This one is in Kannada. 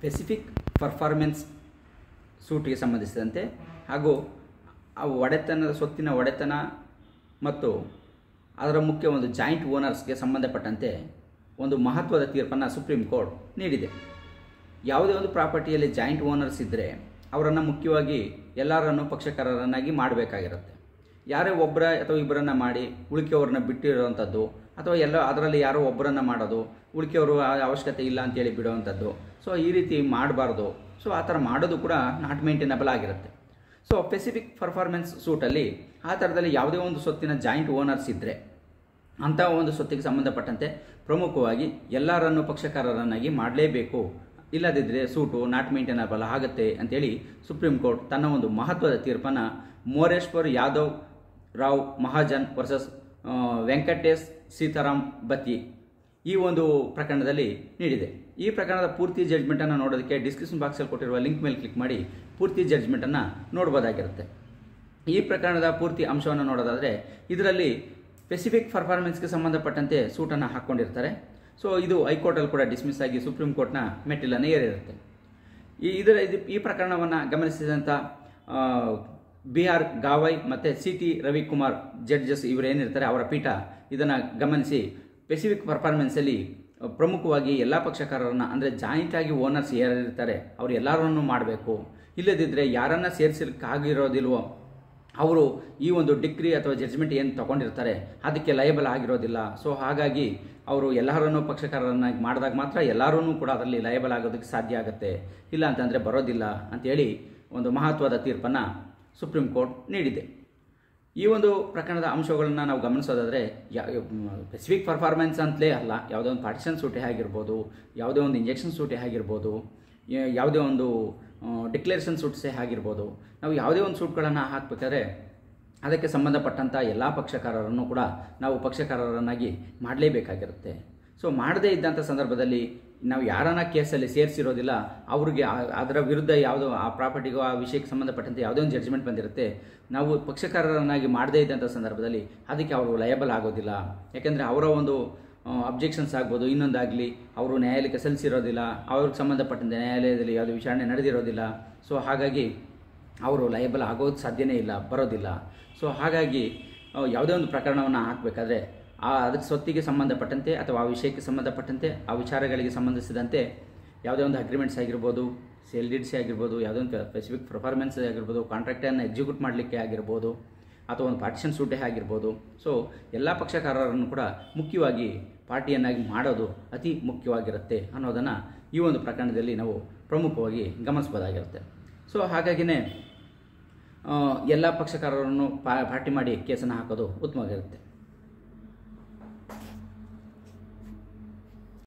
ಪೆಸಿಫಿಕ್ ಪರ್ಫಾರ್ಮೆನ್ಸ್ ಸೂಟಿಗೆ ಸಂಬಂಧಿಸಿದಂತೆ ಹಾಗೂ ಆ ಸ್ವತ್ತಿನ ಒಡೆತನ ಮತ್ತು ಅದರ ಮುಖ್ಯ ಒಂದು ಜಾಯಿಂಟ್ ಓನರ್ಸ್ಗೆ ಸಂಬಂಧಪಟ್ಟಂತೆ ಒಂದು ಮಹತ್ವದ ತೀರ್ಪನ್ನು ಸುಪ್ರೀಂ ಕೋರ್ಟ್ ನೀಡಿದೆ. ಯಾವುದೇ ಒಂದು ಪ್ರಾಪರ್ಟಿಯಲ್ಲಿ ಜಾಯಿಂಟ್ ಓನರ್ಸ್ ಇದ್ದರೆ ಅವರನ್ನು ಮುಖ್ಯವಾಗಿ ಎಲ್ಲರನ್ನು ಪಕ್ಷಕಾರರನ್ನಾಗಿ ಮಾಡಬೇಕಾಗಿರುತ್ತೆ. ಯಾರೇ ಒಬ್ಬರ ಅಥವಾ ಇಬ್ಬರನ್ನು ಮಾಡಿ ಉಳಿಕೆಯವ್ರನ್ನ ಬಿಟ್ಟಿರೋವಂಥದ್ದು ಅಥವಾ ಅದರಲ್ಲಿ ಯಾರೋ ಒಬ್ಬರನ್ನು ಮಾಡೋದು, ಉಳಿಕೆಯವರು ಅವಶ್ಯಕತೆ ಇಲ್ಲ ಅಂತೇಳಿ ಬಿಡುವಂಥದ್ದು. ಸೊ ಈ ರೀತಿ ಮಾಡಬಾರ್ದು. ಸೊ ಆ ಥರ ಮಾಡೋದು ಕೂಡ ನಾಟ್ ಮೇಂಟೈನಬಲ್ ಆಗಿರುತ್ತೆ. ಸೊ ಪೆಸಿಫಿಕ್ ಪರ್ಫಾರ್ಮೆನ್ಸ್ ಸೂಟಲ್ಲಿ ಆ ಥರದಲ್ಲಿ ಯಾವುದೇ ಒಂದು ಸ್ವತ್ತಿನ ಜಾಯಿಂಟ್ ಓನರ್ಸ್ ಇದ್ದರೆ ಅಂಥ ಒಂದು ಸ್ವತ್ತಿಗೆ ಸಂಬಂಧಪಟ್ಟಂತೆ ಪ್ರಮುಖವಾಗಿ ಎಲ್ಲರನ್ನು ಪಕ್ಷಕಾರರನ್ನಾಗಿ ಮಾಡಲೇಬೇಕು, ಇಲ್ಲದಿದ್ದರೆ ಸೂಟು ನಾಟ್ ಮೇಂಟೈನಬಲ್ ಆಗುತ್ತೆ ಅಂತೇಳಿ ಸುಪ್ರೀಂ ಕೋರ್ಟ್ ತನ್ನ ಒಂದು ಮಹತ್ವದ ತೀರ್ಪನ್ನು ಮೋರೇಶ್ವರ್ ಯಾದವ್ ರಾವ್ ಮಹಾಜನ್ ವರ್ಸಸ್ ವೆಂಕಟೇಶ್ ಸೀತಾರಾಮ್ ಬತ್ತಿ ಈ ಒಂದು ಪ್ರಕರಣದಲ್ಲಿ ನೀಡಿದೆ. ಈ ಪ್ರಕರಣದ ಪೂರ್ತಿ ಜಡ್ಜ್ಮೆಂಟನ್ನು ನೋಡೋದಕ್ಕೆ ಡಿಸ್ಕ್ರಿಪ್ಷನ್ ಬಾಕ್ಸಲ್ಲಿ ಕೊಟ್ಟಿರುವ ಲಿಂಕ್ ಮೇಲೆ ಕ್ಲಿಕ್ ಮಾಡಿ ಪೂರ್ತಿ ಜಡ್ಜ್ಮೆಂಟನ್ನು ನೋಡ್ಬೋದಾಗಿರುತ್ತೆ. ಈ ಪ್ರಕರಣದ ಪೂರ್ತಿ ಅಂಶವನ್ನು ನೋಡೋದಾದರೆ ಇದರಲ್ಲಿ ಪೆಸಿಫಿಕ್ ಪರ್ಫಾರ್ಮೆನ್ಸ್ಗೆ ಸಂಬಂಧಪಟ್ಟಂತೆ ಸೂಟನ್ನು ಹಾಕ್ಕೊಂಡಿರ್ತಾರೆ. ಸೊ ಇದು ಹೈಕೋರ್ಟಲ್ಲಿ ಕೂಡ ಡಿಸ್ಮಿಸ್ ಆಗಿ ಸುಪ್ರೀಂ ಕೋರ್ಟ್ನ ಮೆಟ್ಟಿಲನ್ನು ಏರಿರುತ್ತೆ. ಈ ಪ್ರಕರಣವನ್ನು ಗಮನಿಸಿದಂಥ BR ಗಾವೈ ಮತ್ತು CT ರವಿಕುಮಾರ್ ಜಡ್ಜಸ್ ಇವರೇನಿರ್ತಾರೆ ಅವರ ಪೀಠ ಇದನ್ನು ಗಮನಿಸಿ ಪೆಸಿಫಿಕ್ ಪರ್ಫಾರ್ಮೆನ್ಸಲ್ಲಿ ಪ್ರಮುಖವಾಗಿ ಎಲ್ಲ ಪಕ್ಷಕಾರರನ್ನು ಅಂದರೆ ಜಾಯಿಂಟಾಗಿ ಓನರ್ಸ್ ಯಾರಿರ್ತಾರೆ ಅವರು ಎಲ್ಲರನ್ನೂ ಮಾಡಬೇಕು, ಇಲ್ಲದಿದ್ದರೆ ಯಾರನ್ನು ಸೇರಿಸಲಿಕ್ಕಾಗಿರೋದಿಲ್ವೋ ಅವರು ಈ ಒಂದು ಡಿಗ್ರಿ ಅಥವಾ ಜಡ್ಜ್ಮೆಂಟ್ ಏನು ತಗೊಂಡಿರ್ತಾರೆ ಅದಕ್ಕೆ ಲಯಬಲ್ ಆಗಿರೋದಿಲ್ಲ. ಸೊ ಹಾಗಾಗಿ ಅವರು ಎಲ್ಲರನ್ನೂ ಪಕ್ಷಕಾರರನ್ನಾಗಿ ಮಾಡಿದಾಗ ಮಾತ್ರ ಎಲ್ಲರೂ ಕೂಡ ಅದರಲ್ಲಿ ಲಯಬಲ್ ಆಗೋದಕ್ಕೆ ಸಾಧ್ಯ ಆಗುತ್ತೆ, ಇಲ್ಲ ಅಂತಂದರೆ ಬರೋದಿಲ್ಲ ಅಂಥೇಳಿ ಒಂದು ಮಹತ್ವದ ತೀರ್ಪನ್ನು ಸುಪ್ರೀಂ ಕೋರ್ಟ್ ನೀಡಿದೆ. ಈ ಒಂದು ಪ್ರಕರಣದ ಅಂಶಗಳನ್ನು ನಾವು ಗಮನಿಸೋದಾದರೆ ಪೆಸಿಫಿಕ್ ಪರ್ಫಾರ್ಮೆನ್ಸ್ ಅಂತಲೇ ಅಲ್ಲ, ಯಾವುದೇ ಒಂದು ಪಾರ್ಟಿಷನ್ ಸೂಟೇ ಆಗಿರ್ಬೋದು, ಯಾವುದೇ ಒಂದು ಇಂಜೆಕ್ಷನ್ ಸೂಟೇ ಆಗಿರ್ಬೋದು, ಯಾವುದೇ ಒಂದು ಡಿಕ್ಲೇರೇಷನ್ ಸೂಟ್ಸೇ ಆಗಿರ್ಬೋದು, ನಾವು ಯಾವುದೇ ಒಂದು ಸೂಟ್ಗಳನ್ನು ಹಾಕಬೇಕಾದ್ರೆ ಅದಕ್ಕೆ ಸಂಬಂಧಪಟ್ಟಂಥ ಎಲ್ಲ ಪಕ್ಷಕಾರರನ್ನು ಕೂಡ ನಾವು ಪಕ್ಷಕಾರರನ್ನಾಗಿ ಮಾಡಲೇಬೇಕಾಗಿರುತ್ತೆ. ಸೊ ಮಾಡದೇ ಇದ್ದಂಥ ಸಂದರ್ಭದಲ್ಲಿ ನಾವು ಯಾರನ್ನ ಕೇಸಲ್ಲಿ ಸೇರಿಸಿರೋದಿಲ್ಲ ಅವ್ರಿಗೆ ಅದರ ವಿರುದ್ಧ ಯಾವುದೋ ಆ ಪ್ರಾಪರ್ಟಿಗೋ ಆ ವಿಷಯಕ್ಕೆ ಸಂಬಂಧಪಟ್ಟಂತೆ ಯಾವುದೇ ಒಂದು ಜಡ್ಜ್ಮೆಂಟ್ ಬಂದಿರುತ್ತೆ, ನಾವು ಪಕ್ಷಕಾರರನ್ನಾಗಿ ಮಾಡದೇ ಇದ್ದಂಥ ಸಂದರ್ಭದಲ್ಲಿ ಅದಕ್ಕೆ ಅವರು ಲಯಬಲ್ ಆಗೋದಿಲ್ಲ. ಯಾಕೆಂದರೆ ಅವರ ಒಂದು ಅಬ್ಜೆಕ್ಷನ್ಸ್ ಆಗ್ಬೋದು, ಇನ್ನೊಂದಾಗಲಿ ಅವರು ನ್ಯಾಯಾಲಯಕ್ಕೆ ಸಲ್ಲಿಸಿರೋದಿಲ್ಲ, ಅವ್ರಿಗೆ ಸಂಬಂಧಪಟ್ಟಂತೆ ನ್ಯಾಯಾಲಯದಲ್ಲಿ ಯಾವುದೇ ವಿಚಾರಣೆ ನಡೆದಿರೋದಿಲ್ಲ. ಸೊ ಹಾಗಾಗಿ ಅವರು ಲಯಬಲ್ ಆಗೋದು ಸಾಧ್ಯನೇ ಇಲ್ಲ, ಬರೋದಿಲ್ಲ. ಸೊ ಹಾಗಾಗಿ ಯಾವುದೇ ಒಂದು ಪ್ರಕರಣವನ್ನು ಹಾಕಬೇಕಾದ್ರೆ ಅದಕ್ಕೆ ಸ್ವತ್ತಿಗೆ ಸಂಬಂಧಪಟ್ಟಂತೆ ಅಥವಾ ಆ ವಿಷಯಕ್ಕೆ ಸಂಬಂಧಪಟ್ಟಂತೆ ಆ ವಿಚಾರಗಳಿಗೆ ಸಂಬಂಧಿಸಿದಂತೆ ಯಾವುದೇ ಒಂದು ಅಗ್ರಿಮೆಂಟ್ಸ್ ಆಗಿರ್ಬೋದು, ಸೇಲ್ ಡೀಡ್ಸ್ ಆಗಿರ್ಬೋದು, ಯಾವುದೋ ಒಂದು ಪೆಸಿಫಿಕ್ ಪರ್ಫಾರ್ಮೆನ್ಸ್ ಆಗಿರ್ಬೋದು, ಕಾಂಟ್ರಾಕ್ಟನ್ನು ಎಕ್ಸಿಕ್ಯೂಟ್ ಮಾಡಲಿಕ್ಕೆ ಆಗಿರ್ಬೋದು, ಅಥವಾ ಒಂದು ಪಾರ್ಟಿಷನ್ ಸೂಟೇ ಆಗಿರ್ಬೋದು. ಸೊ ಎಲ್ಲ ಪಕ್ಷಕಾರರನ್ನು ಕೂಡ ಮುಖ್ಯವಾಗಿ ಪಾರ್ಟಿಯನ್ನಾಗಿ ಮಾಡೋದು ಅತಿ ಮುಖ್ಯವಾಗಿರುತ್ತೆ ಅನ್ನೋದನ್ನು ಈ ಒಂದು ಪ್ರಕರಣದಲ್ಲಿ ನಾವು ಪ್ರಮುಖವಾಗಿ ಗಮನಿಸ್ಬೋದಾಗಿರುತ್ತೆ. ಸೊ ಹಾಗಾಗಿನೇ ಎಲ್ಲ ಪಕ್ಷಕಾರರನ್ನು ಪಾರ್ಟಿ ಮಾಡಿ ಕೇಸನ್ನು ಹಾಕೋದು ಉತ್ತಮವಾಗಿರುತ್ತೆ.